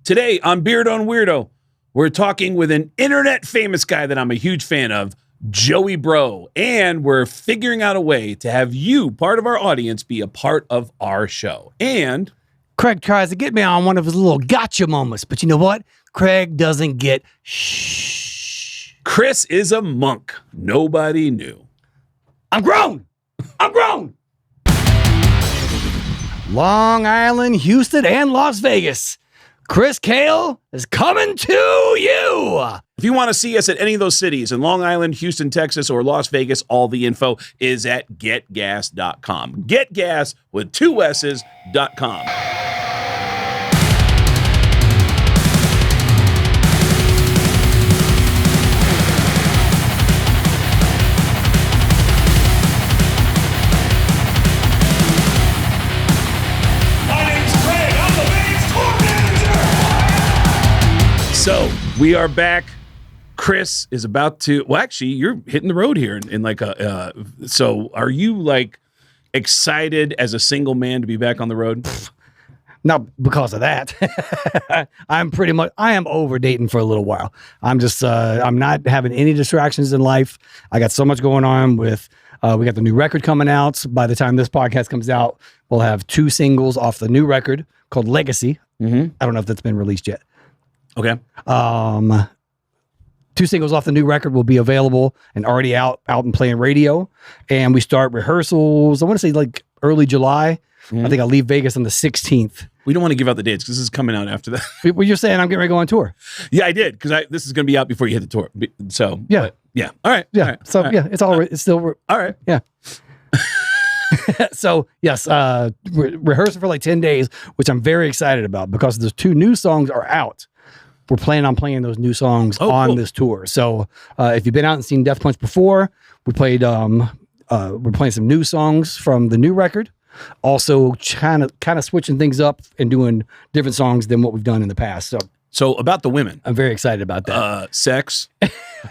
Today on Beardo&Weirdo, we're talking with an internet famous guy that I'm a huge fan of, Joey Braux, and we're figuring out a way to have you, part of our audience, be a part of our show. And Craig tries to get me on one of his little gotcha moments, but you know what? Craig doesn't get shh. Chris is a monk. Nobody knew. I'm grown. I'm grown. Long Island, Houston, and Las Vegas. Chris Kael is coming to you. If you want to see us at any of those cities in Long Island, Houston, Texas, or Las Vegas, all the info is at getgas.com. Getgas with 2 S's.com. So we are back. Chris is about to, well, actually, you're hitting the road here in like a, so are you like excited as a single man to be back on the road? Not because of that. I am over dating for a little while. I'm just, I'm not having any distractions in life. I got so much going on with, we got the new record coming out. By the time this podcast comes out, we'll have 2 singles off the new record called Legacy. I don't know if that's been released yet. Okay. 2 singles off the new record will be available and already out and playing radio. And we start rehearsals, I want to say like early July. I think I'll leave Vegas on the 16th. We don't want to give out the dates because this is coming out after that. Well, you're saying I'm getting ready to go on tour. Yeah, I did, because this is going to be out before you hit the tour. So, yeah. But, yeah. All right. Yeah. All right. So, all right. yeah, it's all right. It's still, all right. Yeah. So, yes, rehearsing for like 10 days, which I'm very excited about because the 2 new songs are out. We're planning on playing those new songs on this tour. So if you've been out and seen Death Punch before, we played, we're playing some new songs from the new record. Also kind of switching things up and doing different songs than what we've done in the past. So about the women. I'm very excited about that. Sex.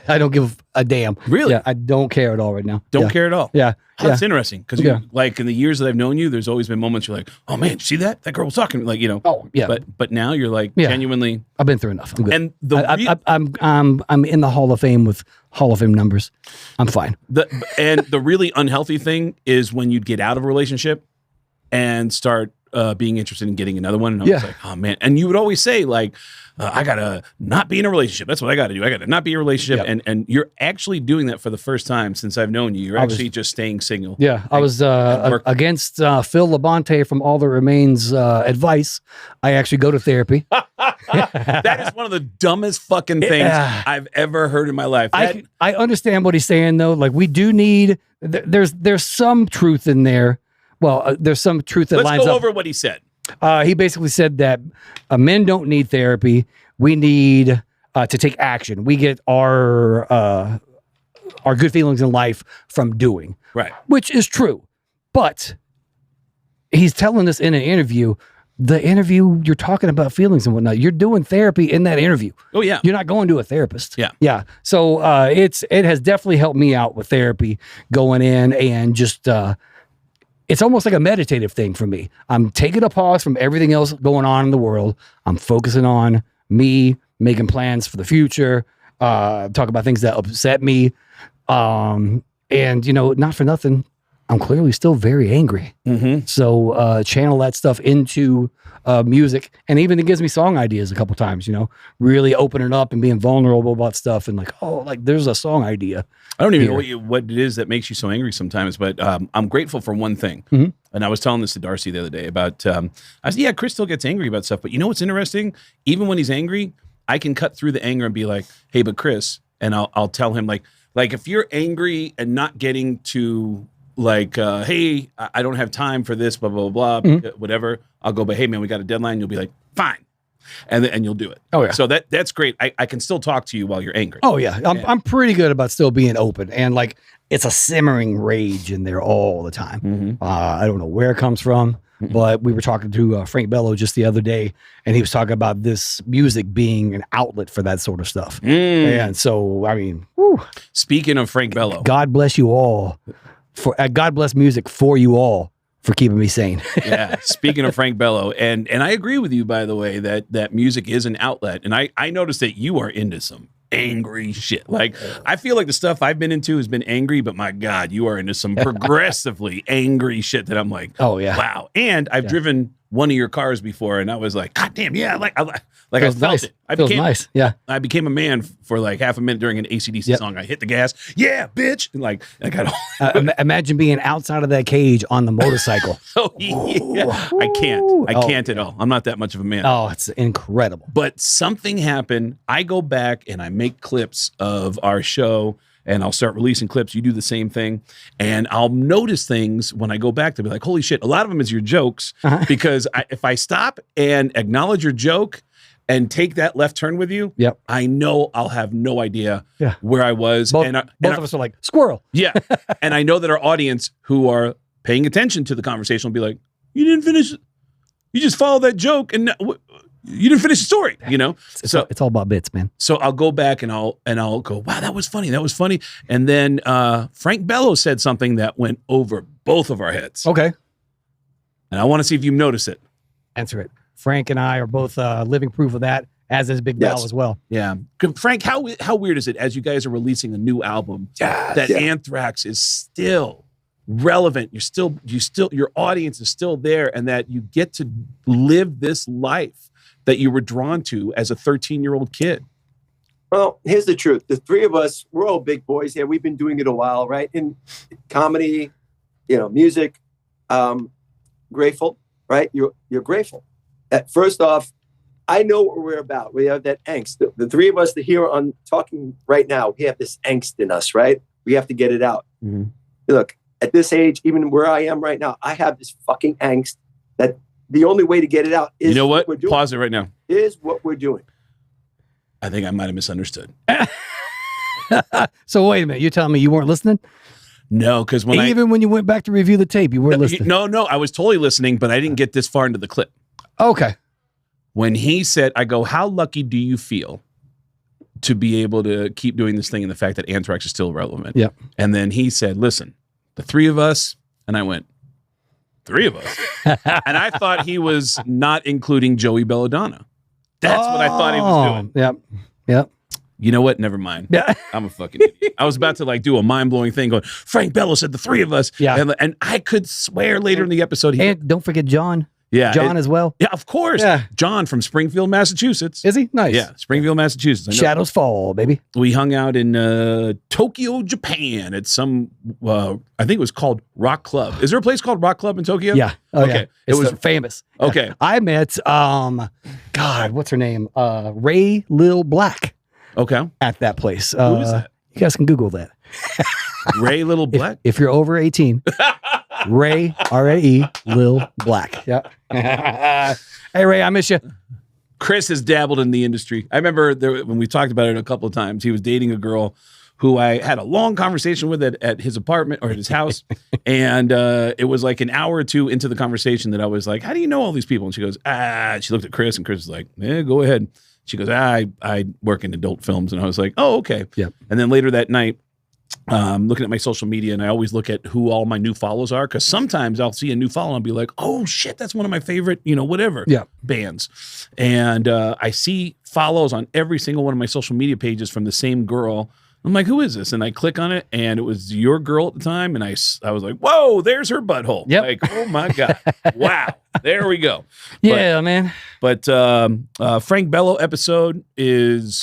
I don't give a damn. Really? Yeah, I don't care at all right now. Don't care at all? Yeah. That's interesting because like in the years that I've known you, there's always been moments you're like, oh man, see that? That girl was talking, like, you know. Oh, yeah. But now you're like genuinely. I've been through enough. I'm good. And I'm in the Hall of Fame with Hall of Fame numbers. I'm fine. The really unhealthy thing is when you'd get out of a relationship and start being interested in getting another one. And I was like, oh man. And you would always say like, I gotta not be in a relationship. That's what I gotta do. I gotta not be in a relationship. Yep. And you're actually doing that for the first time since I've known you. You're actually just staying single. Yeah. I was against Phil Labonté from All That Remains advice. I actually go to therapy. That is one of the dumbest fucking things I've ever heard in my life. I understand what he's saying though. Like we do need, there's some truth in there. Well, there's some truth that lines up. Let's go over what he said. He basically said that men don't need therapy. We need to take action. We get our good feelings in life from doing. Right. Which is true. But he's telling us in an interview, you're talking about feelings and whatnot. You're doing therapy in that interview. Oh, yeah. You're not going to a therapist. Yeah. Yeah. So it has definitely helped me out with therapy going in and just... it's almost like a meditative thing for me. I'm taking a pause from everything else going on in the world. I'm focusing on me, making plans for the future, talk about things that upset me. And, you know, not for nothing, I'm clearly still very angry. So channel that stuff into music. And even it gives me song ideas a couple times, you know, really opening up and being vulnerable about stuff and like, oh, like there's a song idea. I don't even know what it is that makes you so angry sometimes, but I'm grateful for one thing. And I was telling this to Darcy the other day about, I said, yeah, Chris still gets angry about stuff, but you know what's interesting? Even when he's angry, I can cut through the anger and be like, hey, but Chris, and I'll tell him like if you're angry and not getting to like, hey, I don't have time for this, blah, blah, blah, whatever, I'll go, but hey, man, we got a deadline. You'll be like, fine. And you'll do it. Oh, yeah. So that's great. I can still talk to you while you're angry. Oh, yeah. I'm pretty good about still being open. And like, it's a simmering rage in there all the time. I don't know where it comes from, but we were talking to Frank Bello just the other day, and he was talking about this music being an outlet for that sort of stuff. And so, I mean, whew. Speaking of Frank Bello. God bless you all. God bless music for you all for keeping me sane. Yeah. Speaking of Frank Bello, and I agree with you, by the way, that music is an outlet. And I noticed that you are into some angry shit. Like, I feel like the stuff I've been into has been angry, but my God, you are into some progressively angry shit that I'm like, oh yeah, wow. And I've driven one of your cars before, and I was like, God damn, yeah, I felt nice. it. Feels nice. Yeah. I became a man for like half a minute during an AC/DC song. I hit the gas, yeah, bitch, and like I got imagine being outside of that cage on the motorcycle. Oh yeah, I can't at all. I'm not that much of a man. Oh, it's incredible. But something happened. I go back and I make clips of our show, and I'll start releasing clips. You do the same thing. And I'll notice things when I go back to be like, holy shit, a lot of them is your jokes. Because if I stop and acknowledge your joke and take that left turn with you, I know I'll have no idea where I was. Both of us are like, squirrel. Yeah. And I know that our audience who are paying attention to the conversation will be like, you didn't finish. You just followed that joke and you didn't finish the story, you know? It's all about bits, man. So I'll go back and I'll go, wow, that was funny. That was funny. And then Frank Bello said something that went over both of our heads. Okay. And I want to see if you notice it. Answer it. Frank and I are both living proof of that, as is Big Bell as well. Yeah. Frank, how weird is it as you guys are releasing a new album that Anthrax is still relevant? Your audience is still there, and that you get to live this life that you were drawn to as a 13-year-old kid? Well, here's the truth. The three of us, we're all big boys here. We've been doing it a while, right? In comedy, music, grateful, right? You're grateful. First off, I know what we're about. We have that angst. The three of us that here on talking right now, we have this angst in us, right? We have to get it out. Mm-hmm. Look, at this age, even where I am right now, I have this fucking angst that the only way to get it out is what we're doing. Pause it right now. Is what we're doing. I think I might have misunderstood. So wait a minute. You're telling me you weren't listening? No, because when you went back to review the tape, you weren't listening. No, I was totally listening, but I didn't get this far into the clip. Okay. When he said, I go, how lucky do you feel to be able to keep doing this thing and the fact that Anthrax is still relevant? Yeah. And then he said, listen, the three of us, and I went, three of us? And I thought he was not including Joey Belladonna. That's what I thought he was doing. Yep. Yep. You know what? Never mind. Yeah. I'm a fucking idiot. I was about to do a mind-blowing thing going, Frank Bello said the three of us. Yeah. And I could swear later in the episode. And don't forget John. Yeah. John as well. Yeah, of course. Yeah. John from Springfield, Massachusetts. Is he? Nice. Yeah. Springfield, Massachusetts. Shadows Fall, baby. We hung out in Tokyo, Japan at some, I think it was called Rock Club. Is there a place called Rock Club in Tokyo? Yeah. Oh, okay. Yeah. It was famous. Okay. I met, God, what's her name? Ray Lil Black. Okay. At that place. Who is that? You guys can Google that. Ray Little Black? If you're over 18. Ray, R-A-E, Lil Black. Yeah. Hey, Ray, I miss you. Chris has dabbled in the industry. I remember when we talked about it a couple of times, he was dating a girl who I had a long conversation with at his apartment or at his house. And it was like an hour or two into the conversation that I was like, how do you know all these people? And she goes, she looked at Chris, and Chris was like, go ahead. She goes, I work in adult films. And I was like, oh, okay. Yeah. And then later that night, looking at my social media, and I always look at who all my new follows are, because sometimes I'll see a new follow and I'll be like, oh shit, that's one of my favorite, whatever bands. And I see follows on every single one of my social media pages from the same girl. I'm like, who is this? And I click on it, and it was your girl at the time. And I was like, whoa, there's her butthole. Yep. Like, oh my God. Wow. There we go. Yeah, man. But Frank Bello episode has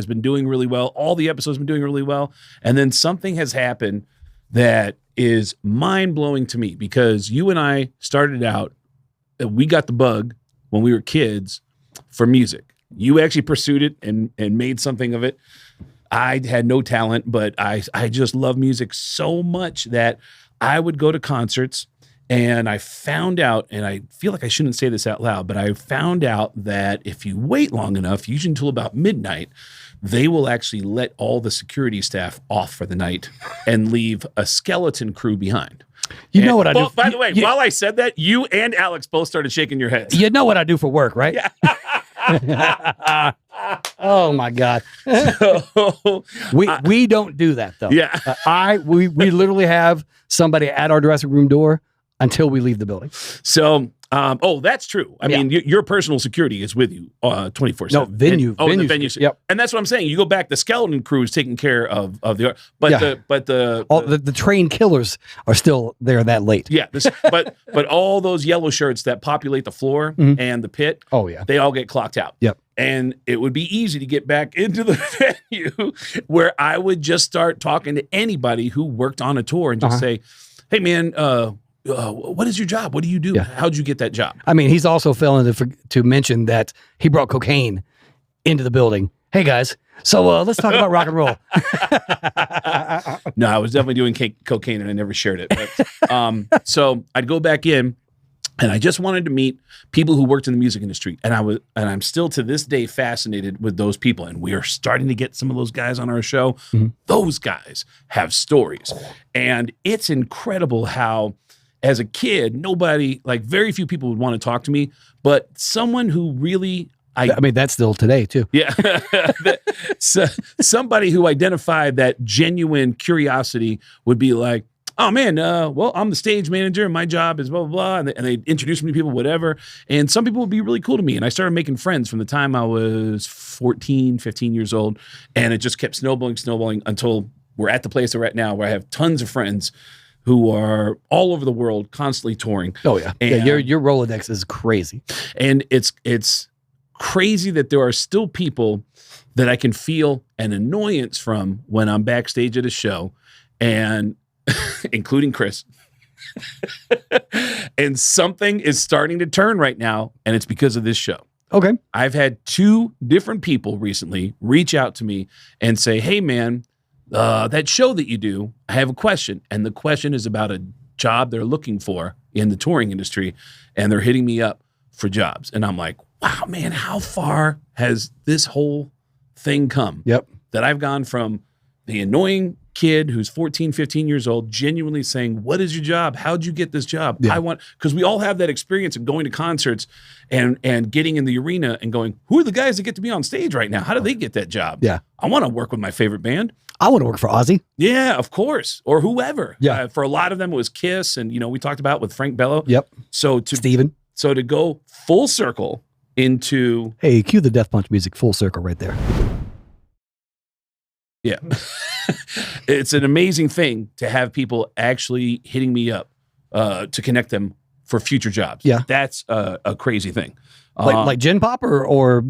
been doing really well. All the episodes have been doing really well. And then something has happened that is mind-blowing to me, because you and I started out, we got the bug when we were kids for music. You actually pursued it and made something of it. I had no talent, but I just love music so much that I would go to concerts, and I found out, and I feel like I shouldn't say this out loud, but I found out that if you wait long enough, usually until about midnight, they will actually let all the security staff off for the night and leave a skeleton crew behind. You know what I do? By the way, while I said that, you and Alex both started shaking your heads. You know what I do for work, right? Yeah. Oh my God. We don't do that though. Yeah. We literally have somebody at our dressing room door until we leave the building. So, that's true. I mean, your personal security is with you 24/7. No, venue. The venue. Yep. And that's what I'm saying. You go back, the skeleton crew is taking care of the, but the trained killers are still there that late. Yeah. But all those yellow shirts that populate the floor and the pit. Oh yeah. They all get clocked out. Yep. And it would be easy to get back into the venue where I would just start talking to anybody who worked on a tour and just say, hey man, what is your job? What do you do? Yeah. How'd you get that job? I mean, he's also failing to mention that he brought cocaine into the building. Hey guys, so let's talk about rock and roll. No, I was definitely doing cocaine and I never shared it. But, so I'd go back in and I just wanted to meet people who worked in the music industry. And I'm still to this day fascinated with those people. And we are starting to get some of those guys on our show. Those guys have stories. And it's incredible how, as a kid, very few people would want to talk to me, but someone who really, I mean, that's still today too. Yeah. Somebody who identified that genuine curiosity would be like, oh man, I'm the stage manager and my job is blah, blah, blah. And they introduce me to people, whatever. And some people would be really cool to me. And I started making friends from the time I was 14, 15 years old. And it just kept snowballing until we're at the place we're at now, where I have tons of friends who are all over the world, constantly touring. Oh yeah. And, your Rolodex is crazy. And it's crazy that there are still people that I can feel an annoyance from when I'm backstage at a show, and including Chris. And something is starting to turn right now, and it's because of this show. Okay. I've had 2 different people recently reach out to me and say, hey man, that show that you do, I have a question. And the question is about a job they're looking for in the touring industry. And they're hitting me up for jobs. And I'm like, wow, man, how far has this whole thing come? Yep. That I've gone from the annoying kid who's 14, 15 years old, genuinely saying, what is your job? How'd you get this job? Yeah. Because we all have that experience of going to concerts and getting in the arena and going, who are the guys that get to be on stage right now? How do they get that job? Yeah. I want to work with my favorite band. I want to work for Ozzy. Yeah, of course. Or whoever. Yeah. For a lot of them, it was Kiss. And, we talked about with Frank Bello. Yep. Steven. So to go full circle into. Hey, cue the Death Punch music, full circle right there. Yeah. It's an amazing thing to have people actually hitting me up to connect them for future jobs. Yeah. That's a crazy thing. Like Gen Pop or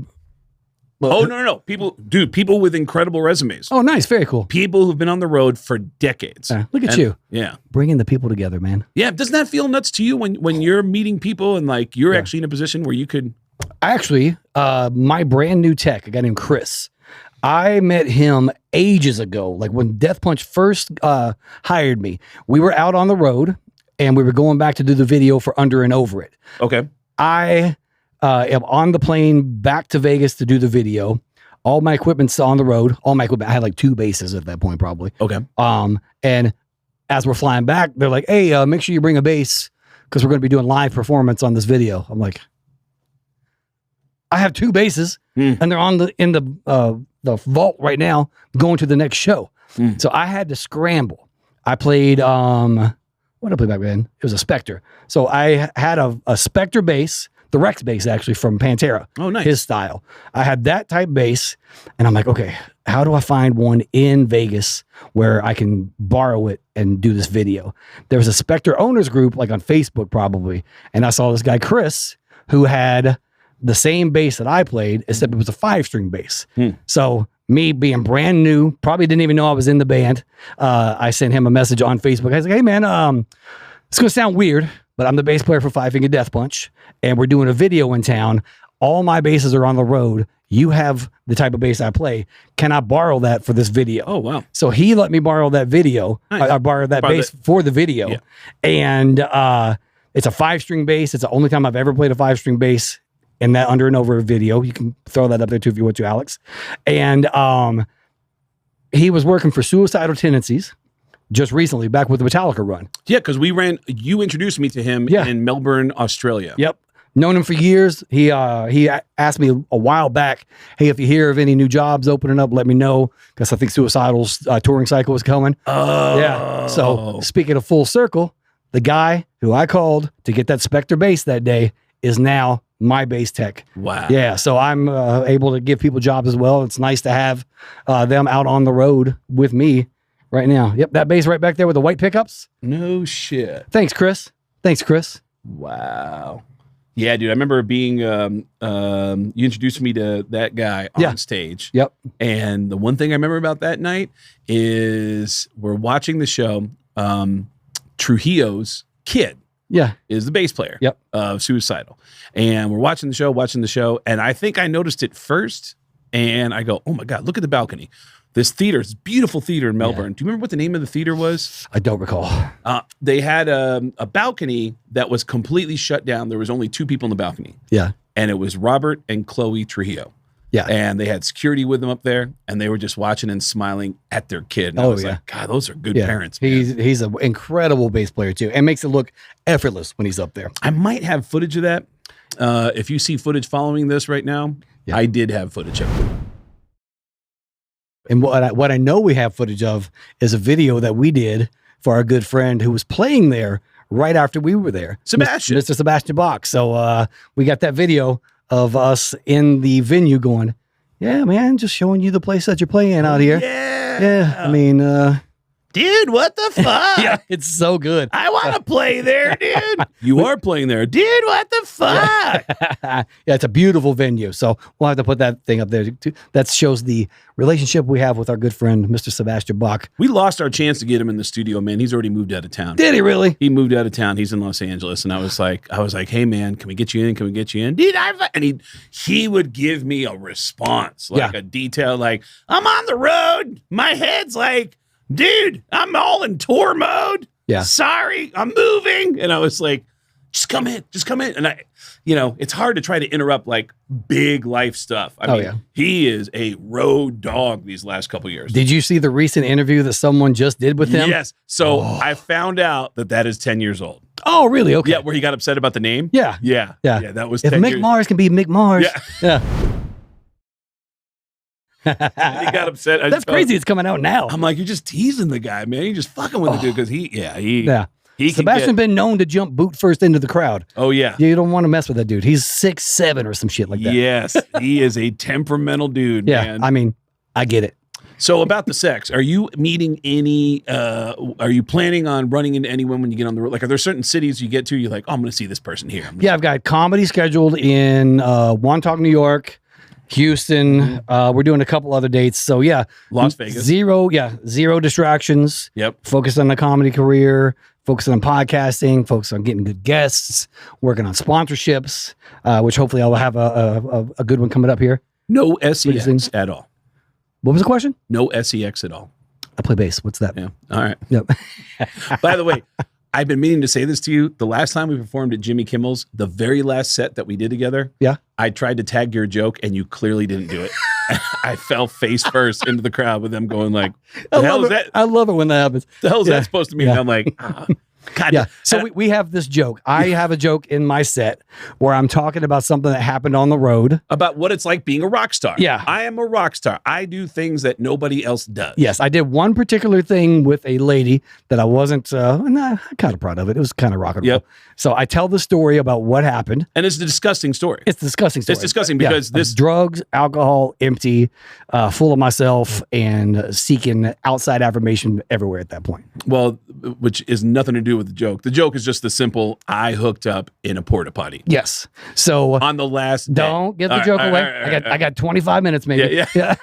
No. People with incredible resumes. Oh, nice. Very cool. People who've been on the road for decades. Look at you. Yeah. Bringing the people together, man. Yeah. Doesn't that feel nuts to you when you're meeting people and like you're actually in a position where you could? Actually, my brand new tech, a guy named Chris, I met him ages ago. Like when Death Punch first hired me, we were out on the road and we were going back to do the video for Under and Over It. Okay. I am on the plane back to Vegas to do the video. All my equipment's on the road. All my equipment. I had like 2 basses at that point, probably. Okay. And as we're flying back, they're like, "Hey, make sure you bring a bass because we're going to be doing live performance on this video." I'm like, I have 2 basses, and they're in the vault right now, going to the next show. So I had to scramble. I played what did I play back then? It was a Spector. So I had a Spector bass. The Rex bass, actually, from Pantera. Oh, nice. His style. I had that type bass, and I'm like, okay, how do I find one in Vegas where I can borrow it and do this video? There was a Spector owners group, like on Facebook probably, and I saw this guy, Chris, who had the same bass that I played, except it was a 5-string bass. So me being brand new, probably didn't even know I was in the band. I sent him a message on Facebook. I was like, hey, man, it's going to sound weird, but I'm the bass player for Five Finger Death Punch, and we're doing a video in town. All my basses are on the road. You have the type of bass I play. Can I borrow that for this video? Oh, wow. So he let me borrow that video. Nice. I borrowed that bass for the video. Yeah. And it's a 5-string bass. It's the only time I've ever played a 5-string bass in that Under and Over video. You can throw that up there too if you want to, Alex. And he was working for Suicidal Tendencies just recently, back with the Metallica run. Yeah, because you introduced me to him in Melbourne, Australia. Yep. Known him for years. He asked me a while back, hey, if you hear of any new jobs opening up, let me know, because I think Suicidal's touring cycle is coming. Oh. Yeah. So speaking of full circle, the guy who I called to get that Spector bass that day is now my bass tech. Wow. Yeah. So I'm able to give people jobs as well. It's nice to have them out on the road with me right now. Yep. That bass right back there with the white pickups. No shit. Thanks, Chris. Wow. Yeah, dude. I remember being, you introduced me to that guy on stage. Yep. And the one thing I remember about that night is we're watching the show. Trujillo's kid is the bass player of Suicidal. And we're watching the show. And I think I noticed it first. And I go, oh my God, look at the balcony. This theater, this beautiful theater in Melbourne. Yeah. Do you remember what the name of the theater was? I don't recall. They had a balcony that was completely shut down. There was only 2 people in the balcony. Yeah. And it was Robert and Chloe Trujillo. Yeah. And they had security with them up there, and they were just watching and smiling at their kid. And I was like, God, those are good parents. Man. He's an incredible bass player too, and makes it look effortless when he's up there. I might have footage of that. If you see footage following this right now, I did have footage of it. And what I know we have footage of is a video that we did for our good friend who was playing there right after we were there. Sebastian. Mr. Sebastian Bach. So we got that video of us in the venue going, yeah, man, just showing you the place that you're playing out here. Yeah. I mean, dude, what the fuck? Yeah, it's so good. I want to play there, dude. You are playing there. Dude, what the fuck? Yeah, it's a beautiful venue. So we'll have to put that thing up there too. That shows the relationship we have with our good friend, Mr. Sebastian Bach. We lost our chance to get him in the studio, man. He's already moved out of town. Did he really? He moved out of town. He's in Los Angeles. And I was like, hey man, can we get you in? Can we get you in? Dude, and he would give me a response, like a detail, like, I'm on the road. My head's like, dude, I'm all in tour mode. Yeah. Sorry, I'm moving. And I was like, just come in. And it's hard to try to interrupt like big life stuff. I mean, he is a road dog these last couple years. Did you see the recent interview that someone just did with him? Yes. So I found out that is 10 years old. Oh, really? Okay. Yeah, where he got upset about the name. Yeah. That was if 10 Mick years. Mars can be Mick Mars. Yeah. And he got upset. That's crazy. It's coming out now. I'm like, you're just teasing the guy, man. You're just fucking with the dude because Sebastian been known to jump boot first into the crowd. Oh yeah. You don't want to mess with that dude. He's 6'7" or some shit like that. Yes, he is a temperamental dude. Yeah, man. I mean, I get it. So about the sex, are you meeting any? Are you planning on running into anyone when you get on the road? Like, are there certain cities you get to? You're like, oh, I'm going to see this person here. I've got comedy scheduled in Wontoc, New York. Houston, we're doing a couple other dates. So Las Vegas. Zero distractions. Yep. Focus on the comedy career, focus on podcasting, focus on getting good guests, working on sponsorships, which hopefully I'll have a good one coming up here. No SEX at all. What was the question? No SEX at all. I play bass. What's that? Yeah. All right. Yep. By the way, I've been meaning to say this to you. The last time we performed at Jimmy Kimmel's, the very last set that we did together, I tried to tag your joke and you clearly didn't do it. I fell face first into the crowd with them going like, I love it when that happens. The hell is that supposed to mean? And I'm like, God. Yeah. So we have this joke. I have a joke in my set where I'm talking about something that happened on the road. About what it's like being a rock star. Yeah. I am a rock star. I do things that nobody else does. Yes. I did one particular thing with a lady that I wasn't I'm kind of proud of it. It was kind of rock and roll. Yep. So I tell the story about what happened. And it's a disgusting story. It's a disgusting story. It's disgusting because this drugs, alcohol, empty, full of myself, and seeking outside affirmation everywhere at that point. Well, which is nothing to do with the joke. The joke is just the simple, I hooked up in a porta potty. Yes. So on the last day. Don't get the joke away. I got 25 minutes maybe. Yeah.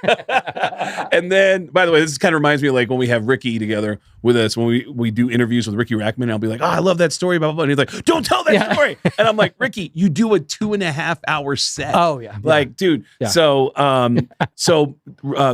And then, by the way, this kind of reminds me of like when we have Ricky together with us, when we do interviews with Ricky Rackman, I'll be like, oh, I love that story, blah, blah, blah. And he's like, don't tell that story. And I'm like, Ricky, you do a 2.5 hour set. Oh, yeah. Like, dude. Yeah. So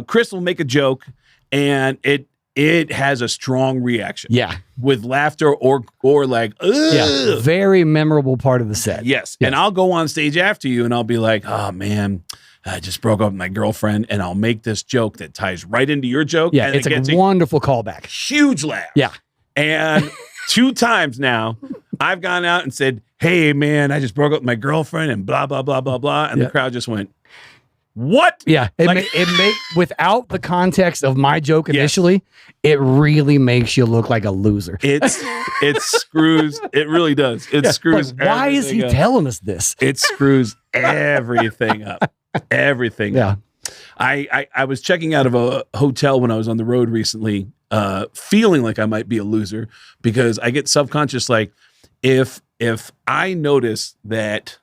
Chris will make a joke and it has a strong reaction. Yeah. With laughter or like, ugh. Yeah. Very memorable part of the set. Yes. And I'll go on stage after you and I'll be like, oh man, I just broke up with my girlfriend, and I'll make this joke that ties right into your joke. Yeah. And It's a wonderful callback. Huge laugh. Yeah. And 2 times now I've gone out and said, hey man, I just broke up with my girlfriend and blah, blah, blah, blah, blah. And the crowd just went, what? Yeah, it without the context of my joke initially, it really makes you look like a loser. It screws. It really does. It screws. Like, why is he telling us this? It screws everything up. Everything. Yeah. I was checking out of a hotel when I was on the road recently, feeling like I might be a loser because I get self-conscious. Like if I notice that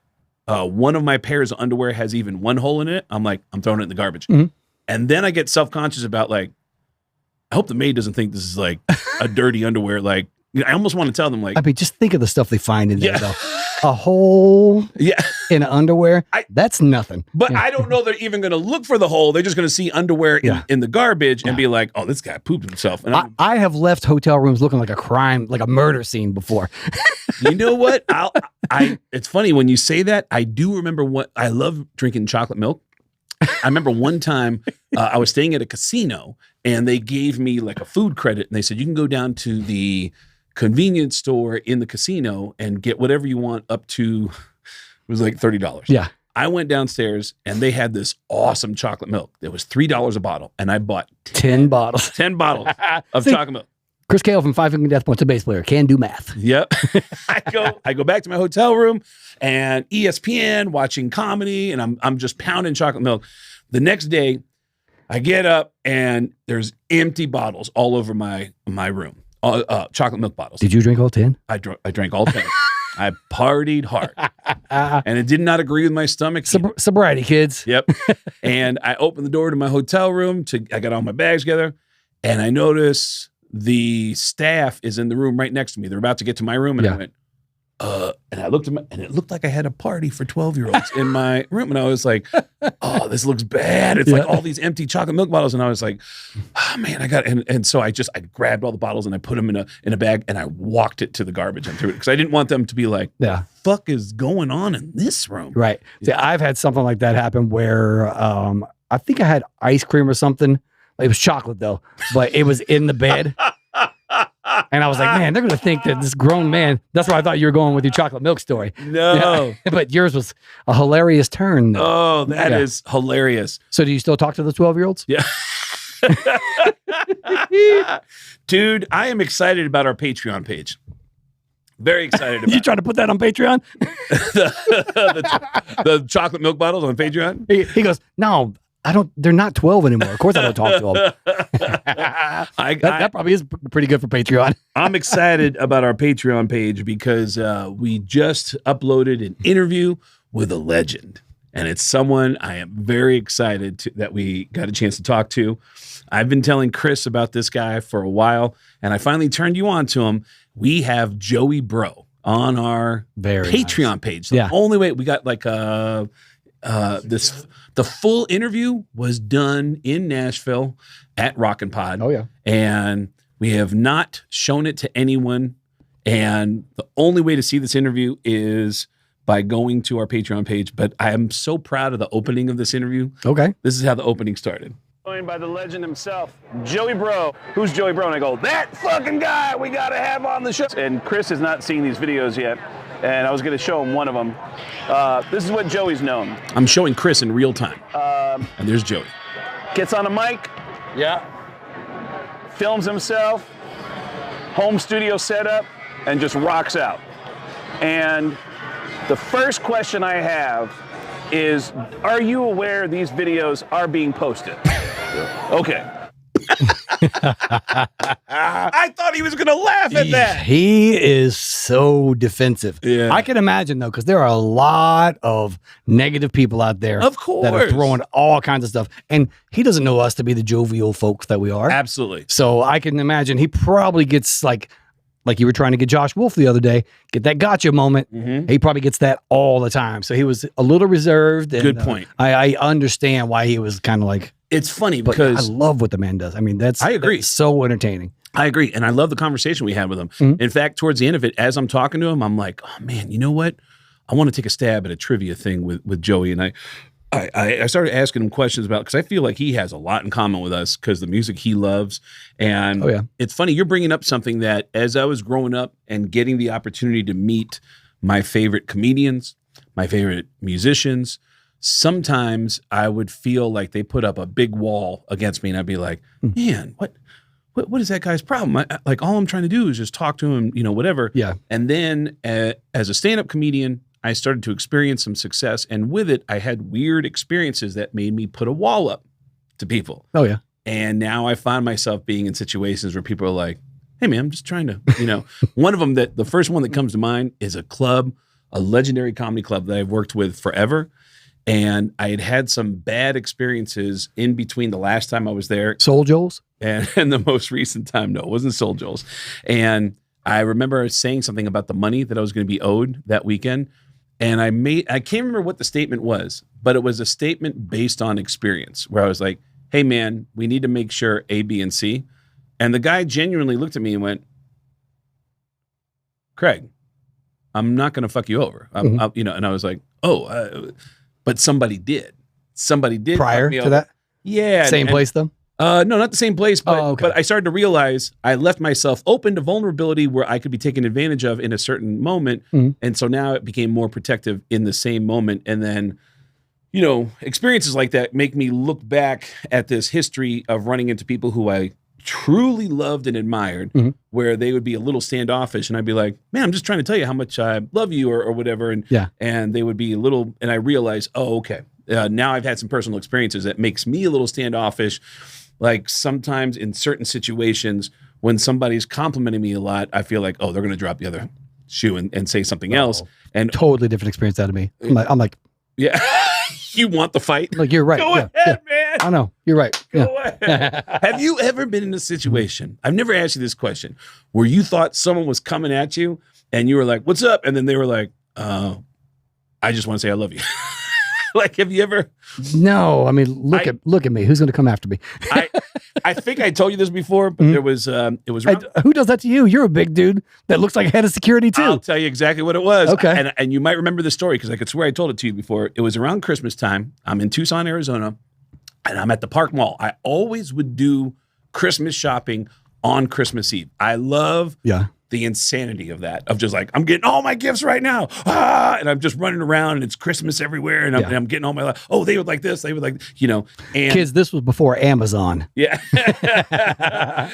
one of my pairs of underwear has even one hole in it, I'm like, I'm throwing it in the garbage. Mm-hmm. And then I get self-conscious about like, I hope the maid doesn't think this is like a dirty underwear. Like, I almost want to tell them like, I mean, just think of the stuff they find in there though. A hole in underwear, that's nothing. But I don't know they're even going to look for the hole. They're just going to see underwear in the garbage and be like, oh, this guy pooped himself. And I have left hotel rooms looking like a crime, like a murder scene before. You know what? It's funny when you say that. I do remember I love drinking chocolate milk. I remember one time I was staying at a casino and they gave me like a food credit and they said, you can go down to the convenience store in the casino and get whatever you want up to, it was like $30. Yeah. I went downstairs and they had this awesome chocolate milk. It was $3 a bottle. And I bought 10 bottles. 10 bottles of chocolate milk. Chris Kael from 5 Finger Death Points, a bass player, can do math. Yep. I go back to my hotel room and ESPN watching comedy and I'm just pounding chocolate milk. The next day I get up and there's empty bottles all over my room. Chocolate milk bottles. Did you drink all 10? I drank all 10. I partied hard. And it did not agree with my stomach. Sobriety, kids. Yep. And I opened the door to my hotel room. I got all my bags together. And I notice the staff is in the room right next to me. They're about to get to my room. And I went, and I looked and it looked like I had a party for 12-year-olds in my room. And I was like, oh, this looks bad. It's like all these empty chocolate milk bottles. And I was like, oh man, and so I grabbed all the bottles and I put them in a bag and I walked it to the garbage and threw it because I didn't want them to be like, fuck is going on in this room? Right. See, I've had something like that happen where I think I had ice cream or something. It was chocolate though, but it was in the bed. And I was like, man, they're going to think that this grown man, that's why I thought you were going with your chocolate milk story. No. Yeah. But yours was a hilarious turn. Oh, that is hilarious. So do you still talk to the 12-year-olds? Yeah. Dude, I am excited about our Patreon page. Very excited about You trying to put that on Patreon? the chocolate milk bottles on Patreon? He goes, no, they're not 12 anymore. Of course I don't talk to them. That probably is pretty good for Patreon. I'm excited about our Patreon page because we just uploaded an interview with a legend. And it's someone I am very excited that we got a chance to talk to. I've been telling Chris about this guy for a while, and I finally turned you on to him. We have Joey Braux on our Patreon page. The only way we got like the full interview was done in Nashville at Rockin' Pod. Oh, yeah. And we have not shown it to anyone. And the only way to see this interview is by going to our Patreon page. But I am so proud of the opening of this interview. Okay. This is how the opening started. Joined by the legend himself, Joey Braux. Who's Joey Braux? And I go, that fucking guy we got to have on the show. And Chris has not seen these videos yet. And I was going to show him one of them. This is what Joey's known. I'm showing Chris in real time. And there's Joey. Gets on a mic. Yeah. Films himself. Home studio setup. And just rocks out. And the first question I have is, are you aware these videos are being posted? Okay. I thought he was going to laugh at that. He is so defensive. Yeah. I can imagine, though, because there are a lot of negative people out there of course, that are throwing all kinds of stuff. And he doesn't know us to be the jovial folks that we are. Absolutely. So I can imagine he probably gets like you were trying to get Josh Wolf the other day, get that gotcha moment. Mm-hmm. He probably gets that all the time. So he was a little reserved. And, good point. I understand why he was kind of like. It's funny because I love what the man does. I mean, I agree. That's so entertaining. I agree. And I love the conversation we had with him. Mm-hmm. In fact, towards the end of it, as I'm talking to him, I'm like, oh man, you know what? I want to take a stab at a trivia thing with Joey. And I started asking him questions about, because I feel like he has a lot in common with us because the music he loves. And it's funny, you're bringing up something that as I was growing up and getting the opportunity to meet my favorite comedians, my favorite musicians, sometimes I would feel like they put up a big wall against me, and I'd be like, man, what is that guy's problem? Like, all I'm trying to do is just talk to him, whatever. Yeah. And then as a stand-up comedian, I started to experience some success. And with it, I had weird experiences that made me put a wall up to people. Oh, yeah. And now I find myself being in situations where people are like, hey, man, I'm just trying to, one of them, the first one that comes to mind is a club, a legendary comedy club that I've worked with forever. And I had some bad experiences in between the last time I was there. Soul Joel's? And the most recent time. No, it wasn't Soul Joel's. And I remember saying something about the money that I was going to be owed that weekend. And I can't remember what the statement was, but it was a statement based on experience where I was like, hey, man, we need to make sure A, B, and C. And the guy genuinely looked at me and went, Craig, I'm not going to fuck you over. And I was like, but somebody did. Somebody did. Prior to that? Yeah. Same place, though? No, not the same place, but, okay. But I started to realize I left myself open to vulnerability where I could be taken advantage of in a certain moment. And so now it became more protective in the same moment. And then, experiences like that make me look back at this history of running into people who I truly loved and admired, where they would be a little standoffish, and I'd be like, man, I'm just trying to tell you how much I love you or whatever. And they would be a little, and I realized, oh, okay. Now I've had some personal experiences that makes me a little standoffish. Like sometimes in certain situations when somebody's complimenting me a lot, I feel like, oh, they're going to drop the other shoe and say something else. And totally different experience out of me. I'm like, yeah, you want the fight? Like, you're right. Go ahead, man. I know. You're right. Go ahead. Have you ever been in a situation, I've never asked you this question, where you thought someone was coming at you and you were like, what's up? And then they were like, I just want to say I love you. Like, have you ever? No, I mean, look at me. Who's going to come after me? I think I told you this before, but there was it was who does that to you? You're a big dude that looks like a head of security too. I'll tell you exactly what it was. Okay, and you might remember the story because I could swear I told it to you before. It was around Christmas time. I'm in Tucson, Arizona, and I'm at the Park Mall. I always would do Christmas shopping on Christmas Eve. I love the insanity of that, of just like, I'm getting all my gifts right now. And I'm just running around and it's Christmas everywhere. And I'm getting all my life. Oh, they would like this. They would like, and kids, this was before Amazon. Yeah.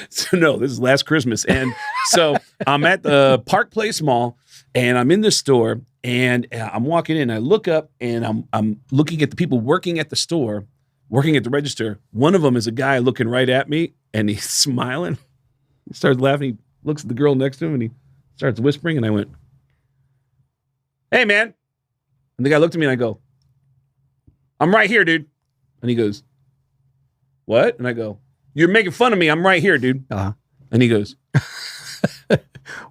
So no, this is last Christmas. And so I'm at the Park Place Mall and I'm in the store and I'm walking in. I look up and I'm looking at the people working at the store, working at the register. One of them is a guy looking right at me and he's smiling. He starts laughing. He looks at the girl next to him and he starts whispering. And I went, hey, man. And the guy looked at me and I go, I'm right here, dude. And he goes, what? And I go, you're making fun of me. I'm right here, dude. Uh-huh. And he goes,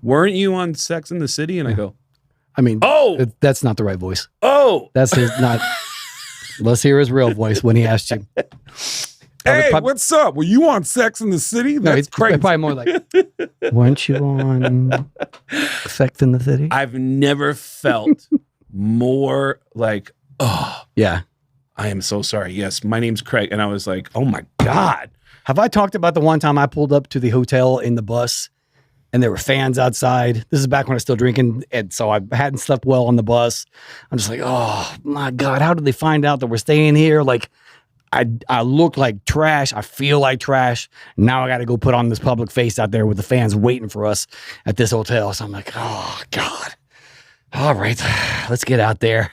weren't you on Sex and the City? And I go, I mean, that's not the right voice. Oh, that's not. Let's hear his real voice when he asked you. Hey, what's up? Were you on Sex in the City? That's crazy. Probably more like, weren't you on Sex in the City? I've never felt more like, oh, yeah. I am so sorry. Yes, my name's Craig. And I was like, oh my God. Have I talked about the one time I pulled up to the hotel in the bus and there were fans outside? This is back when I was still drinking. And so I hadn't slept well on the bus. I'm just like, oh my God, how did they find out that we're staying here? Like, I look like trash. I feel like trash. Now I got to go put on this public face out there with the fans waiting for us at this hotel. So I'm like, oh God. All right, let's get out there.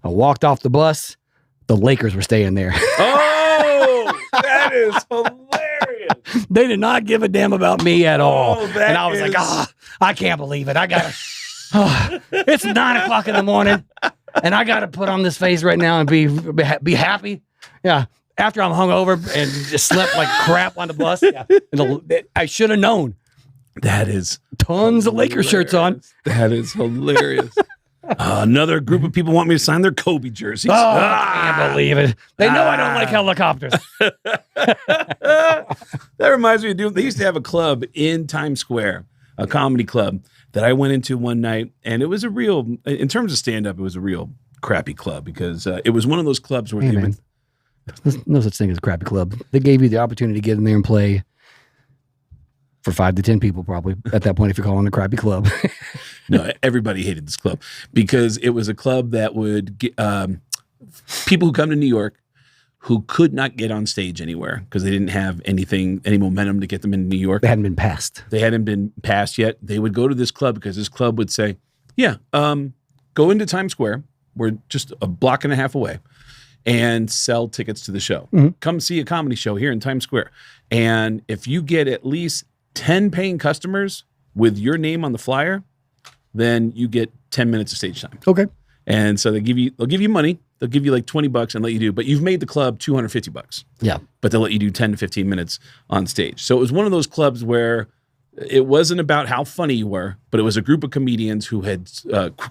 I walked off the bus. The Lakers were staying there. Oh, that is hilarious. They did not give a damn about me at all. Oh, and I was like, I can't believe it. I got to, it's 9 o'clock in the morning and I got to put on this face right now and be happy. Yeah. After I'm hungover and just slept like crap on the bus. Yeah. I should have known. That is tons of Lakers shirts on. That is hilarious. Another group of people want me to sign their Kobe jerseys. Oh, I can't believe it. They know I don't like helicopters. That reminds me of they used to have a club in Times Square, a comedy club that I went into one night. And it was a real, in terms of stand-up, it was a real crappy club because it was one of those clubs where There's no such thing as a crappy club. They gave you the opportunity to get in there and play for 5 to 10 people probably at that point if you're calling it a crappy club. No, everybody hated this club because it was a club that would people who come to New York who could not get on stage anywhere because they didn't have any momentum to get them into New York. They hadn't been passed. They hadn't been passed yet. They would go to this club because this club would say, go into Times Square. We're just a block and a half away, and sell tickets to the show. Mm-hmm. Come see a comedy show here in Times Square. And if you get at least 10 paying customers with your name on the flyer, then you get 10 minutes of stage time. Okay. And so they'll give you money. They'll give you like $20 and let you do, but you've made the club $250. Yeah. But they'll let you do 10 to 15 minutes on stage. So it was one of those clubs where it wasn't about how funny you were, but it was a group of comedians who had,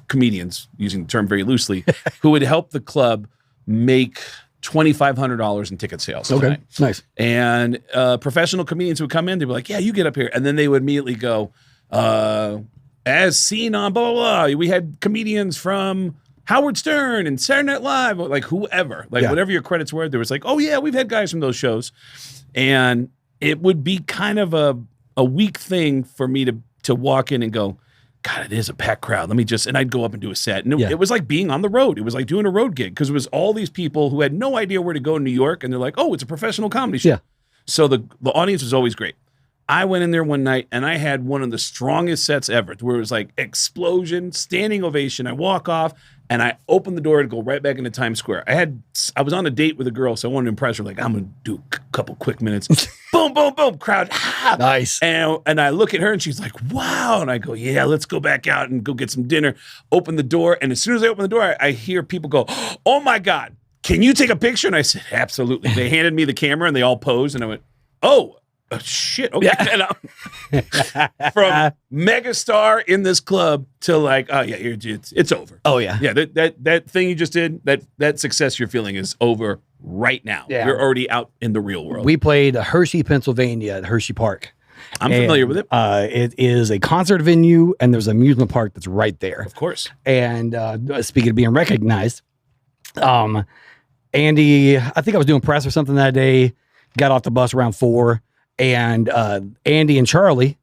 comedians, using the term very loosely, who would help the club make $2,500 in ticket sales. Okay. Tonight. Nice. And professional comedians would come in, they'd be like, yeah, you get up here. And then they would immediately go, as seen on blah, blah, blah. We had comedians from Howard Stern and Saturday Night Live, like whoever, whatever your credits were, there was like, oh yeah, we've had guys from those shows. And it would be kind of a weak thing for me to walk in and go, God, it is a packed crowd. And I'd go up and do a set. And it was like being on the road. It was like doing a road gig because it was all these people who had no idea where to go in New York. And they're like, oh, it's a professional comedy show. Yeah. So the audience was always great. I went in there one night and I had one of the strongest sets ever where it was like explosion, standing ovation. I walk off and I open the door to go right back into Times Square. I was on a date with a girl, so I wanted to impress her. Like, I'm going to do a couple quick minutes. Boom, boom, boom, crowd. Nice. And I look at her and she's like, wow. And I go, yeah, let's go back out and go get some dinner. Open the door. And as soon as I open the door, I hear people go, oh my God, can you take a picture? And I said, absolutely. They handed me the camera and they all posed. And I went, oh shit. Okay. From megastar in this club to like, oh yeah, it's over. Oh yeah. Yeah. That thing you just did, that success you're feeling is over right now. Yeah. You're already out in the real world. We played Hershey, Pennsylvania at Hershey Park. I'm familiar with it. It is a concert venue and there's an amusement park that's right there. Of course. And speaking of being recognized, Andy, I think I was doing press or something that day, got off the bus around 4. And Andy and Charlie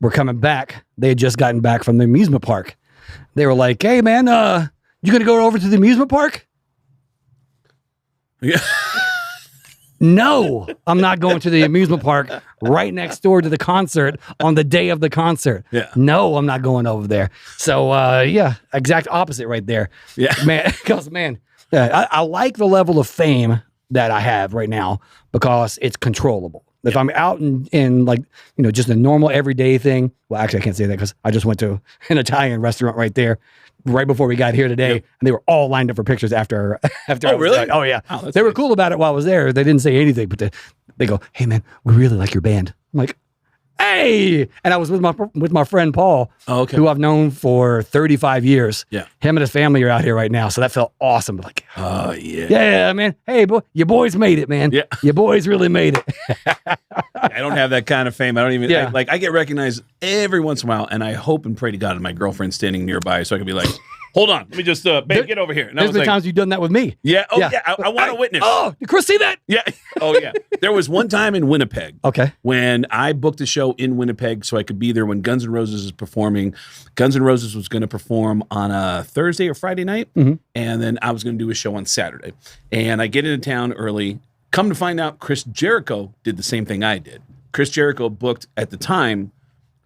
were coming back. They had just gotten back from the amusement park. They were like, hey, man, you going to go over to the amusement park? Yeah. No, I'm not going to the amusement park right next door to the concert on the day of the concert. Yeah. No, I'm not going over there. So, exact opposite right there. Yeah. Man, because, I like the level of fame that I have right now because it's controllable. If I'm out in like, just a normal everyday thing. Well, actually, I can't say that because I just went to an Italian restaurant right there, right before we got here today, and they were all lined up for pictures after. Oh, really? Oh, yeah. Oh, they were cool about it while I was there. They didn't say anything, but they go, hey, man, we really like your band. I'm like, hey! And I was with my friend Paul, who I've known for 35 years. Yeah. Him and his family are out here right now, so that felt awesome. Like, oh, yeah. Yeah, man. Hey, boy, your boys made it, man. Yeah. Your boys really made it. I don't have that kind of fame. I don't even, I get recognized every once in a while, and I hope and pray to God my girlfriend's standing nearby so I can be like, hold on, let me just, babe, get over here. And there's been times you've done that with me. Yeah. Oh, yeah. I want to witness. Oh, did Chris see that? Yeah. Oh, yeah. There was one time in Winnipeg. Okay. When I booked a show in Winnipeg so I could be there when Guns N' Roses is performing. Guns N' Roses was going to perform on a Thursday or Friday night. Mm-hmm. And then I was going to do a show on Saturday. And I get into town early. Come to find out, Chris Jericho did the same thing I did. Chris Jericho booked, at the time,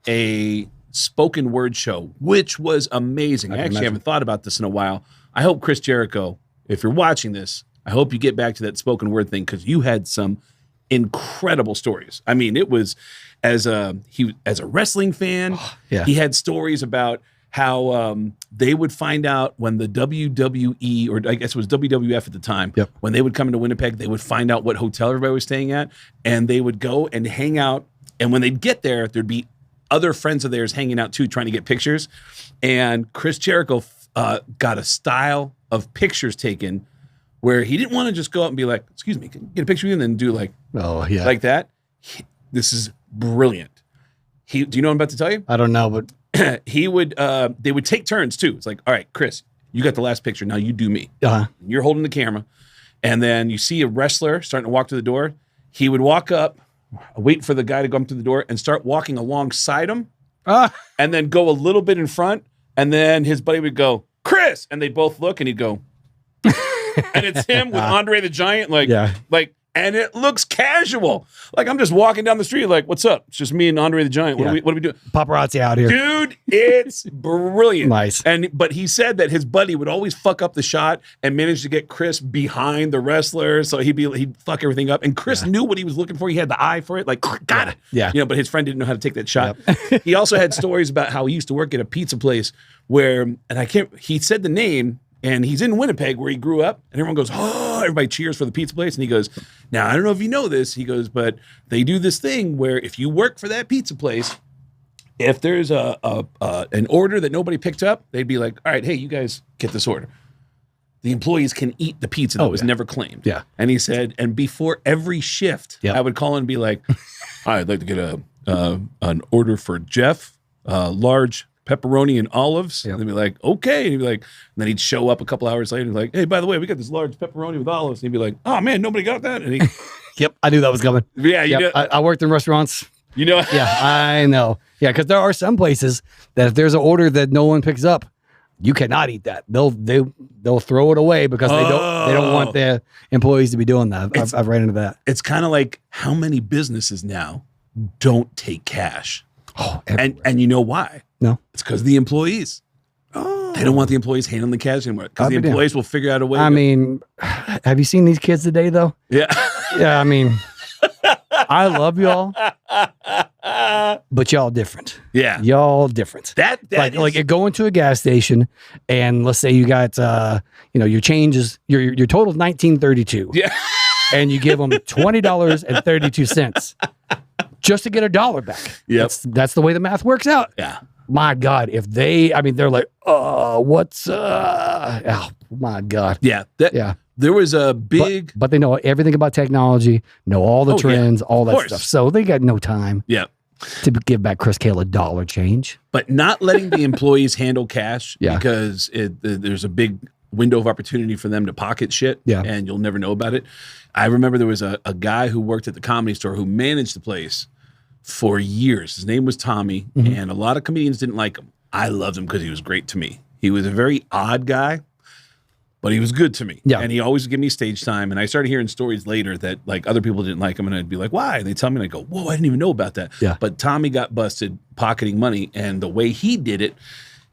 a spoken word show, which was amazing. I actually haven't thought about this in a while. I hope, Chris Jericho, if you're watching this, I hope you get back to that spoken word thing because you had some incredible stories. I mean, it was as a wrestling fan, he had stories about how they would find out when the WWE, or I guess it was WWF at the time, when they would come into Winnipeg, they would find out what hotel everybody was staying at, and they would go and hang out. And when they'd get there, there'd be other friends of theirs hanging out too, trying to get pictures. And Chris Jericho got a style of pictures taken where he didn't want to just go up and be like, excuse me, can you get a picture of you? And then do like that. This is brilliant. Do you know what I'm about to tell you? I don't know, but they would take turns too. It's like, all right, Chris, you got the last picture. Now you do me. You're holding the camera. And then you see a wrestler starting to walk to the door. He would walk up, wait for the guy to come to the door and start walking alongside him and then go a little bit in front. And then his buddy would go, Chris. And they both look and he'd go, and it's him with Andre the Giant, like, and it looks casual. Like I'm just walking down the street, like, what's up? It's just me and Andre the Giant. What are we doing? Paparazzi out here, dude. It's brilliant. Nice. But he said that his buddy would always fuck up the shot and manage to get Chris behind the wrestler, so he'd fuck everything up. And Chris knew what he was looking for. He had the eye for it. Like, got it. Yeah. But his friend didn't know how to take that shot. Yep. He also had stories about how he used to work at a pizza place where, he said the name. And he's in Winnipeg where he grew up, and everyone goes, oh, everybody cheers for the pizza place. And he goes, now, I don't know if you know this. He goes, but they do this thing where if you work for that pizza place, if there's an order that nobody picked up, they'd be like, all right, hey, you guys get this order. The employees can eat the pizza that was never claimed. Yeah. And he said, and before every shift, I would call in and be like, I'd like to get an order for Jeff, large pepperoni and olives. And they'd be like, okay. And he'd be like, and then he'd show up a couple hours later and be like, hey, by the way, we got this large pepperoni with olives. And he'd be like, oh man, nobody got that. And he, yep, I knew that was coming. Yeah, you know, I worked in restaurants. You know, yeah, I know. Yeah, because there are some places that if there's an order that no one picks up, you cannot eat that. They'll throw it away because they don't want their employees to be doing that. I've ran into that. It's kind of like how many businesses now don't take cash. Oh, and you know why? No. It's because the employees. Oh. They don't want the employees handling the cash anymore because the employees will figure out a way. I mean, have you seen these kids today, though? Yeah. Yeah, I mean, I love y'all, but y'all different. Yeah. Y'all different. That like you go into a gas station and let's say you got, your change is, your total is $19.32. Yeah. And you give them $20.32 just to get $1 back. Yeah. That's the way the math works out. Yeah. My God, if they're like, oh my God. Yeah. Yeah. There was a big, but they know everything about technology, know all the trends, all that stuff. So they got no time. Yeah. To give back Chris Kael $1 change, but not letting the employees handle cash Yeah. because there's a big window of opportunity for them to pocket shit. Yeah. And you'll never know about it. I remember there was a guy who worked at the Comedy Store who managed the place for years. His name was Tommy, and a lot of comedians didn't like him. I loved him because he was great to me. He was a very odd guy, but he was good to me. Yeah. And he always would give me stage time. And I started hearing stories later that like other people didn't like him, and I'd be like, why? And they tell me, and I go, whoa, I didn't even know about that. Yeah. But Tommy got busted pocketing money, and the way he did it,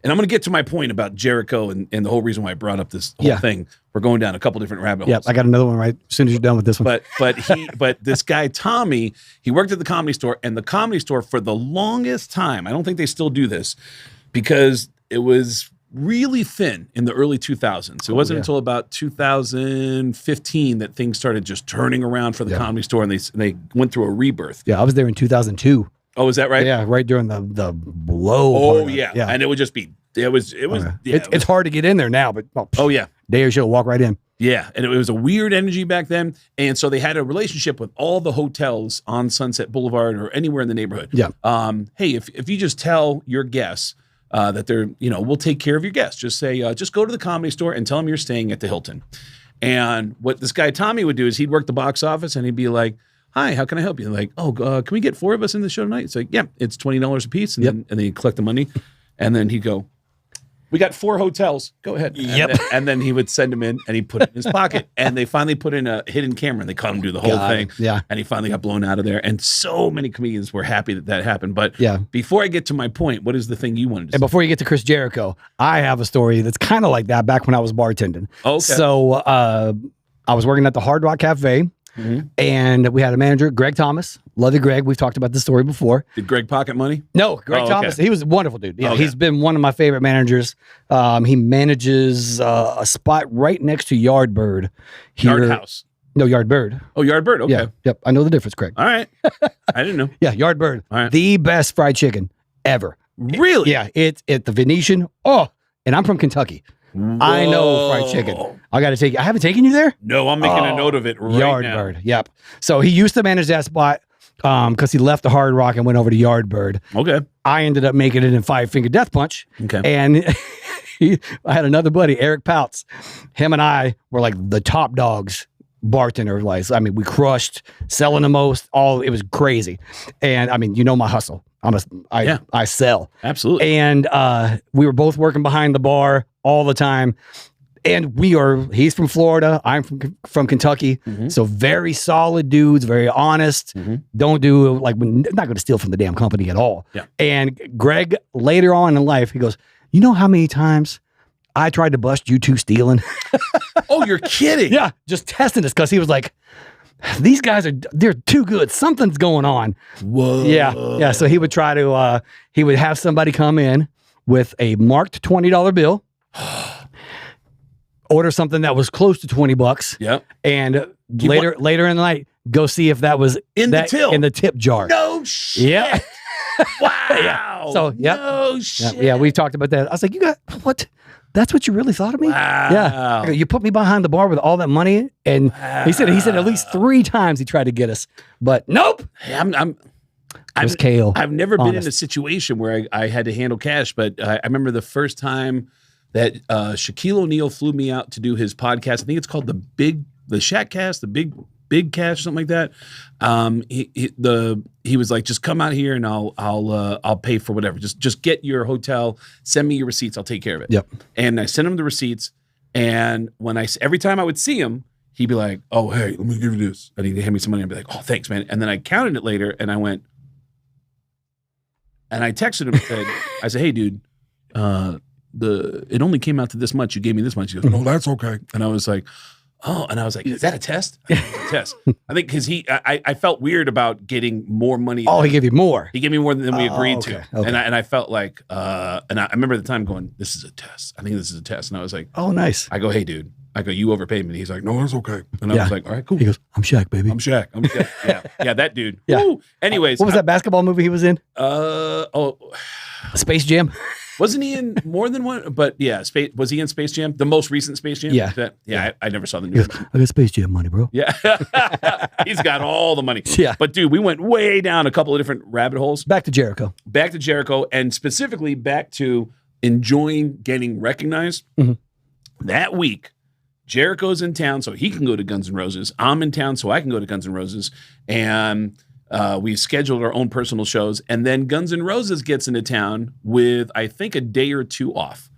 and I'm going to get to my point about Jericho and the whole reason why I brought up this whole thing. We're going down a couple different rabbit holes. Yeah, I got another one right as soon as you're done with this one. But this guy, Tommy, he worked at the Comedy Store, and the Comedy Store for the longest time, I don't think they still do this, because it was really thin in the early 2000s. It wasn't until about 2015 that things started just turning around for the Comedy Store, and they went through a rebirth. Yeah, I was there in 2002. Oh, is that right? Yeah, right during the low. Oh, yeah. And it would just be, it's hard to get in there now, but day or show, walk right in. Yeah, and it was a weird energy back then, and so they had a relationship with all the hotels on Sunset Boulevard or anywhere in the neighborhood. Yeah. Hey, if you just tell your guests that they're, we'll take care of your guests. Just say, just go to the Comedy Store and tell them you're staying at the Hilton. And what this guy Tommy would do is he'd work the box office and he'd be like, hi, how can I help you? Like, can we get 4 of us in the show tonight? It's like, yeah, it's $20 a piece. And then he'd collect the money. And then he'd go, we got 4 hotels. Go ahead. And then he would send them in and he put it in his pocket. And they finally put in a hidden camera and they caught him do the whole thing. Yeah. And he finally got blown out of there. And so many comedians were happy that happened. But before I get to my point, what is the thing you wanted to say? And before you get to Chris Jericho, I have a story that's kind of like that back when I was bartending. Okay. So I was working at the Hard Rock Cafe. And we had a manager, Greg Thomas. Love you, Greg. We've talked about this story before. Did Greg pocket money? No, Greg Thomas. He was a wonderful dude. Yeah, he's been one of my favorite managers. He manages a spot right next to Yardbird. Yard House. No, Yardbird. Oh, Yardbird. Okay. Yeah, yep. I know the difference, Craig. All right. I didn't know. Yeah, Yardbird. All right. The best fried chicken ever. Really? Yeah, it's at the Venetian. Oh, and I'm from Kentucky. Whoa. I know fried chicken. I haven't taken you there? No, I'm making a note of it right Yardbird. now. Yep. So he used to manage that spot because he left the Hard Rock and went over to Yardbird. Okay. I ended up making it in Five Finger Death Punch. Okay. And I had another buddy, Eric Pouts. Him and I were like the top dogs bartender wise. I mean, we crushed, selling the most. It was crazy. And I mean, my hustle. I sell. Absolutely. And we were both working behind the bar all the time. And he's from Florida. I'm from Kentucky. So very solid dudes, very honest. Don't do like, not going to steal from the damn company at all. Yeah. And Greg, later on in life, he goes, you know how many times I tried to bust you two stealing? Oh, you're kidding. Yeah. Just testing us. Cause he was like, these guys they're too good. Something's going on. Whoa. Yeah. Yeah. So he would try to, he would have somebody come in with a marked $20 bill, order something that was close to $20. Yep. And later in the night, go see if that was in the tip jar. No shit. Yeah. Wow. Yeah. So, yeah. No shit. Yeah. We talked about that. I was like, you got what? That's what you really thought of me? Wow. Yeah. I go, you put me behind the bar with all that money. And he said at least 3 times he tried to get us, but nope. Hey, Chris Kael. I've never been in a situation where I had to handle cash, but I remember the first time that Shaquille O'Neal flew me out to do his podcast. I think it's called the Shackcast, the Big Cash, something like that. He was like, just come out here and I'll pay for whatever. Just get your hotel, send me your receipts, I'll take care of it. Yep. And I sent him the receipts, and every time I would see him, he'd be like, oh, hey, let me give you this. And he'd hand me some money and be like, oh, thanks, man. And then I counted it later and I went, and I texted him and I said, hey, dude, it only came out to this much. You gave me this much. He goes, no, that's okay. And I was like, oh, and I was like, is that a test? I think it's a test. I think because I felt weird about getting more money. Oh, he gave you more. He gave me more than we agreed to. Okay. And I felt like, and I remember at the time going, this is a test. I think this is a test. And I was like, oh, nice. I go, hey, dude. I go, you overpaid me. He's like, no, that's okay. And I was like, all right, cool. He goes, I'm Shaq, baby. I'm Shaq. Yeah, that dude. Yeah. Woo. Anyways. What was that basketball movie he was in? Space Jam? Wasn't he in more than one? But yeah, was he in Space Jam? The most recent Space Jam? Yeah. I never saw the new one. I got Space Jam money, bro. Yeah. He's got all the money. Yeah. But dude, we went way down a couple of different rabbit holes. Back to Jericho, and specifically back to enjoying getting recognized. That week, Jericho's in town, so he can go to Guns N' Roses. I'm in town, so I can go to Guns N' Roses. And we scheduled our own personal shows. And then Guns N' Roses gets into town with, I think, a day or two off.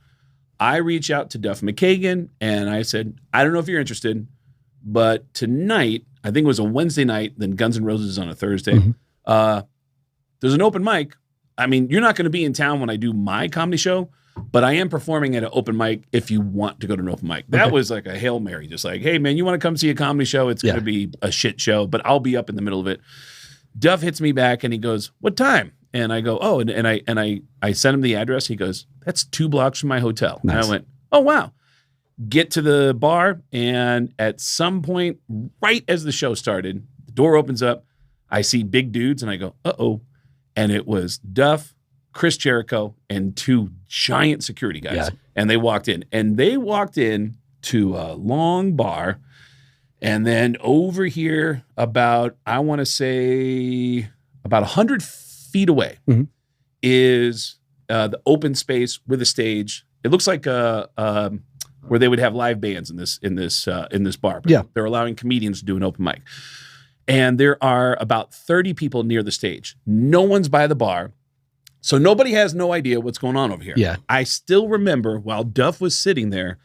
I reach out to Duff McKagan, and I said, I don't know if you're interested, but tonight, I think it was a Wednesday night, then Guns N' Roses is on a Thursday. There's an open mic. I mean, you're not going to be in town when I do my comedy show, but I am performing at an open mic if you want to go to an open mic. That was like a Hail Mary, just like, hey, man, you want to come see a comedy show? It's going to be a shit show, but I'll be up in the middle of it. Duff hits me back and he goes, what time? And I go, oh, and I sent him the address. He goes, that's 2 blocks from my hotel. Nice. And I went, oh, wow. Get to the bar, and at some point, right as the show started, the door opens up. I see big dudes, and I go, uh-oh. And it was Duff, Chris Jericho, and 2 giant security guys. Yeah. And they walked in. And they walked in to a long bar. And then over here, about, I want to say, about 100 feet away is the open space with a stage. It looks like where they would have live bands in this bar. But they're allowing comedians to do an open mic. And there are about 30 people near the stage. No one's by the bar. So nobody has no idea what's going on over here. Yeah. I still remember while Duff was sitting there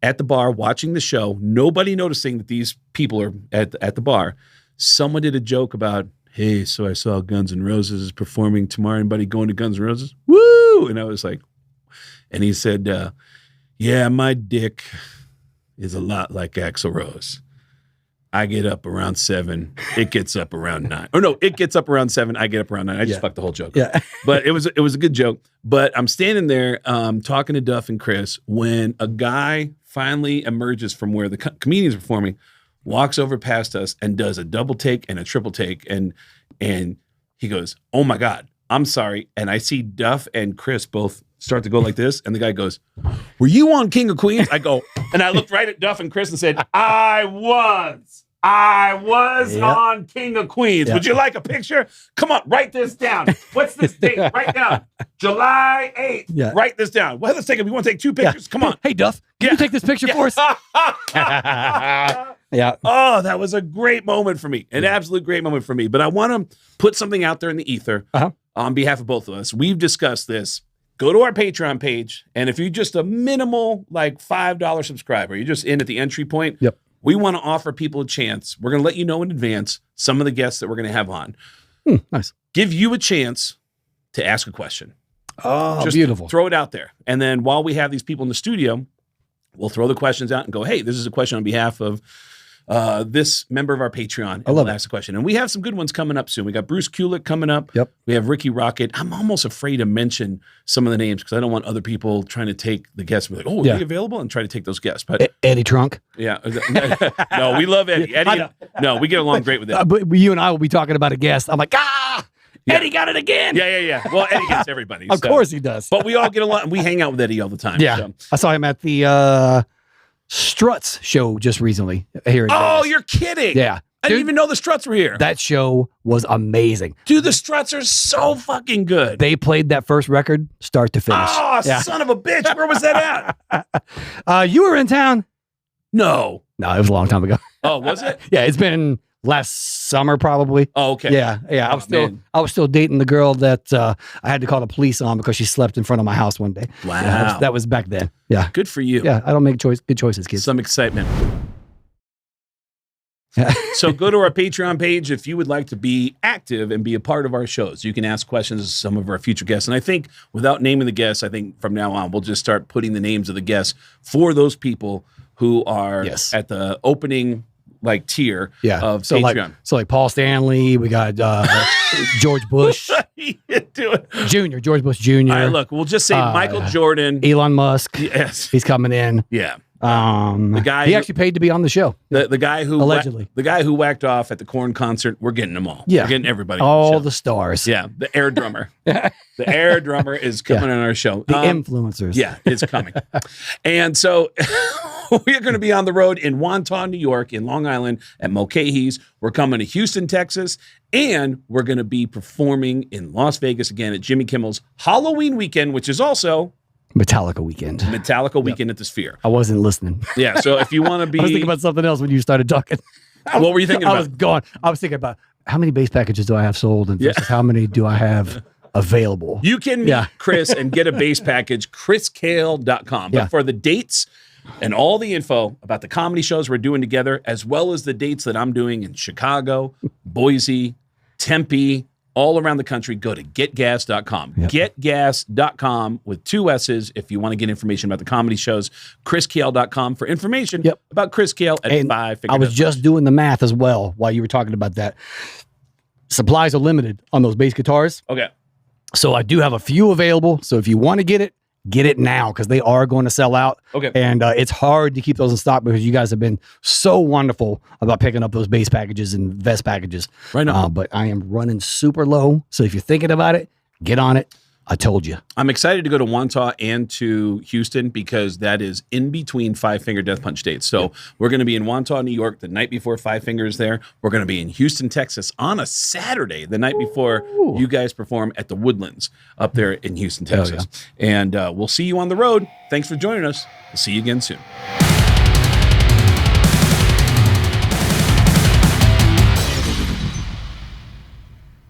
at the bar watching the show, nobody noticing that these people are at the bar, someone did a joke about, hey, so I saw Guns N' Roses is performing tomorrow. Anybody going to Guns N' Roses? Woo! And I was like, and he said, yeah, my dick is a lot like Axl Rose. I get up around 7. It gets up around 9. Or no, it gets up around 7. I get up around 9. I just fucked the whole joke. Yeah. But it was a good joke. But I'm standing there talking to Duff and Chris when a guy finally emerges from where the comedians are performing, walks over past us and does a double take and a triple take. And he goes, oh my God, I'm sorry. And I see Duff and Chris both start to go like this. And the guy goes, were you on King of Queens? I go, and I looked right at Duff and Chris and said, I was on King of Queens. Would you like a picture? Come on, write this down. What's this date? Write down. July 8th. Yeah. Write this down. Well, let's take it. We want to take 2 pictures. Come on. Hey, Duff, can you take this picture for us? Yeah. Oh, that was a great moment for me. An absolute great moment for me. But I want to put something out there in the ether on behalf of both of us. We've discussed this go to our Patreon page, and if you're just a minimal, like $5 subscriber, you're just in at the entry point. Yep. We want to offer people a chance. We're going to let you know in advance some of the guests that we're going to have on. Nice. Give you a chance to ask a question. Oh, just beautiful. Throw it out there. And then while we have these people in the studio, we'll throw the questions out and go, hey, this is a question on behalf of this member of our Patreon. And we'll ask the question. And we have some good ones coming up soon. We got Bruce Kulick coming up. Yep. We have Ricky Rocket. I'm almost afraid to mention some of the names because I don't want other people trying to take the guests and be like, oh, are they available? And try to take those guests. But Eddie Trunk. Yeah. No, we love Eddie. No, we get along great with Eddie. But you and I will be talking about a guest. I'm like, Yeah. Eddie got it again. Yeah. Well, Eddie gets everybody. Of course he does. But we all get along. We hang out with Eddie all the time. Yeah. So. I saw him at the Struts show just recently here in Vegas. You're kidding. Yeah. I didn't even know the Struts were here. That show was amazing. Dude, the Struts are so fucking good. They played that first record start to finish. Oh, son of a bitch. Where was that at? You were in town? No, it was a long time ago. Oh, was it? Yeah, it's been last summer probably. Oh, okay. Yeah. I was still dating the girl that I had to call the police on because she slept in front of my house one day. Wow. Yeah, that was back then. Yeah. Good for you. Yeah, I don't make good choices, kids. Some excitement. So go to our Patreon page if you would like to be active and be a part of our shows. You can ask questions of some of our future guests. And I think without naming the guests, I think from now on, we'll just start putting the names of the guests for those people who are at the opening tier of Patreon. Like Paul Stanley, we got George Bush Jr. George Bush Jr. All right, look, we'll just say Michael Jordan. Elon Musk. Yes. He's coming in. Yeah. The guy he actually paid to be on the show. The guy who allegedly the guy who whacked off at the Korn concert. We're getting them all. Yeah, we're getting everybody. All the stars. Yeah, the air drummer. The air drummer is coming on our show. The influencers. Yeah, it's coming. And so we are going to be on the road in Wantagh, New York, in Long Island at Mulcahy's. We're coming to Houston, Texas, and we're going to be performing in Las Vegas again at Jimmy Kimmel's Halloween weekend, which is also Metallica weekend at the Sphere. I wasn't listening. Yeah, so if you want to be... I was thinking about something else when you started talking. What were you thinking about? I was gone. I was thinking about how many bass packages do I have sold and versus how many do I have available. You can meet Chris and get a bass package, chriskael.com. But for the dates and all the info about the comedy shows we're doing together, as well as the dates that I'm doing in Chicago, Boise, Tempe, all around the country, go to getgas.com. Getgas.com with 2 S's if you want to get information about the comedy shows. chriskael.com for information about Chris Kael at 5 Finger. I was just doing the math as well while you were talking about that. Supplies are limited on those bass guitars. Okay. So I do have a few available. So if you want to get it now because they are going to sell out. Okay. And it's hard to keep those in stock because you guys have been so wonderful about picking up those bass packages and vest packages. Right now. But I am running super low. So if you're thinking about it, get on it. I told you. I'm excited to go to Wantagh and to Houston because that is in between 5 Finger Death Punch dates. So we're going to be in Wantagh, New York the night before 5 Finger is there. We're going to be in Houston, Texas on a Saturday, the night before you guys perform at the Woodlands up there in Houston, Texas. And we'll see you on the road. Thanks for joining us. We'll see you again soon.